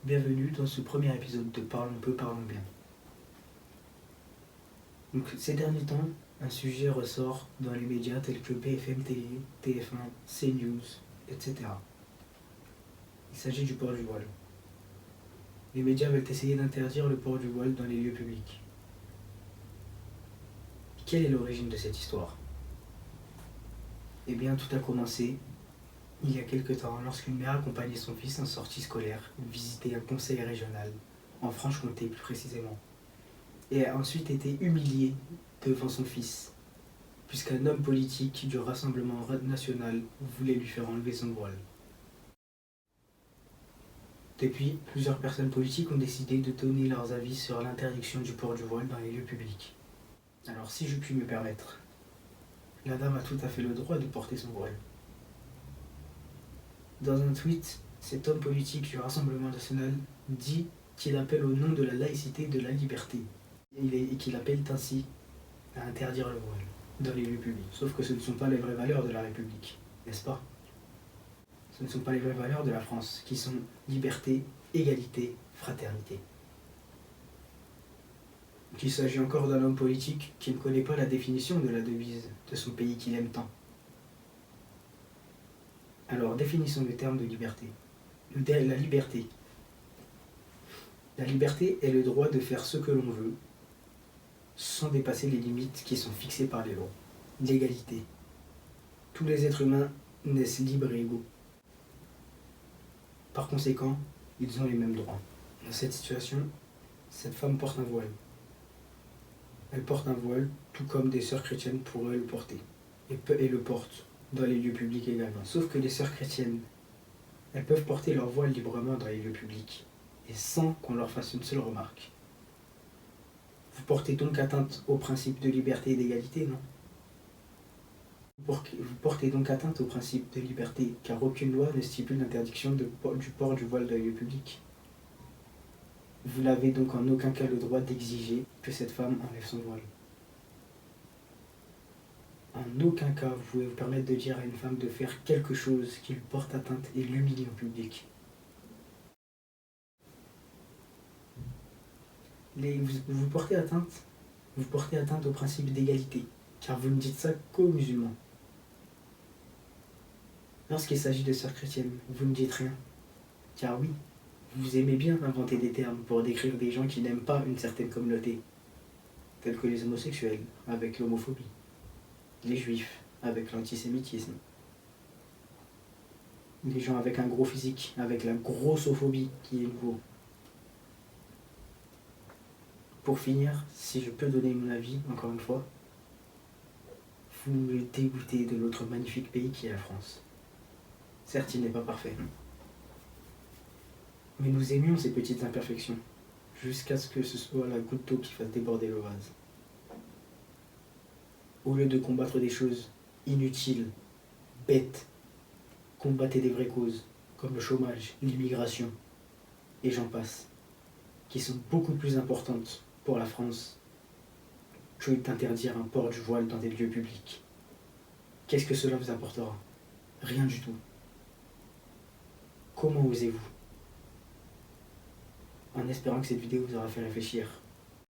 Bienvenue dans ce premier épisode de Parlons peu, parlons bien. Donc, ces derniers temps, un sujet ressort dans les médias tels que BFM TV, TF1, CNews, etc. Il s'agit du port du voile. Les médias veulent essayer d'interdire le port du voile dans les lieux publics. Quelle est l'origine de cette histoire? Eh bien, tout a commencé il y a quelque temps lorsqu'une mère accompagnait son fils en sortie scolaire visiter un conseil régional, en Franche-Comté plus précisément, et a ensuite été humiliée devant son fils, puisqu'un homme politique du Rassemblement national voulait lui faire enlever son voile. Depuis, plusieurs personnes politiques ont décidé de donner leurs avis sur l'interdiction du port du voile dans les lieux publics. Alors si je puis me permettre, la dame a tout à fait le droit de porter son voile. Dans un tweet, cet homme politique du Rassemblement national dit qu'il appelle au nom de la laïcité et de la liberté, et qu'il appelle ainsi à interdire le voile dans les lieux publics. Sauf que ce ne sont pas les vraies valeurs de la République, n'est-ce pas? Ce ne sont pas les vraies valeurs de la France, qui sont liberté, égalité, fraternité. Il s'agit encore d'un homme politique qui ne connaît pas la définition de la devise de son pays qu'il aime tant. Alors, définissons le terme de liberté. La liberté. La liberté est le droit de faire ce que l'on veut, sans dépasser les limites qui sont fixées par les lois. L'égalité. Tous les êtres humains naissent libres et égaux. Par conséquent, ils ont les mêmes droits. Dans cette situation, cette femme porte un voile. Elle porte un voile, tout comme des sœurs chrétiennes pourraient le porter, et le portent dans les lieux publics également. Sauf que les sœurs chrétiennes, elles peuvent porter leur voile librement dans les lieux publics, et sans qu'on leur fasse une seule remarque. Vous portez donc atteinte au principe de liberté et d'égalité, non? Vous portez donc atteinte au principe de liberté, car aucune loi ne stipule l'interdiction du port du voile dans les lieux publics. Vous n'avez donc en aucun cas le droit d'exiger que cette femme enlève son voile. En aucun cas, vous pouvez vous permettre de dire à une femme de faire quelque chose qui lui porte atteinte et l'humilie en public. Vous portez atteinte au principe d'égalité, car vous ne dites ça qu'aux musulmans. Lorsqu'il s'agit de sœurs chrétiennes, vous ne dites rien, car oui, vous aimez bien inventer des termes pour décrire des gens qui n'aiment pas une certaine communauté, tels que les homosexuels, avec l'homophobie, les juifs, avec l'antisémitisme, les gens avec un gros physique, avec la grossophobie qui est nouveau. Pour finir, si je peux donner mon avis, encore une fois, vous me dégoûtez de notre magnifique pays qui est la France. Certes, il n'est pas parfait. Mais nous aimions ces petites imperfections, jusqu'à ce que ce soit la goutte d'eau qui fasse déborder le vase. Au lieu de combattre des choses inutiles, bêtes, combattez des vraies causes, comme le chômage, l'immigration, et j'en passe, qui sont beaucoup plus importantes pour la France que d'interdire un port du voile dans des lieux publics. Qu'est-ce que cela vous apportera? Rien du tout. Comment osez-vous? En espérant que cette vidéo vous aura fait réfléchir.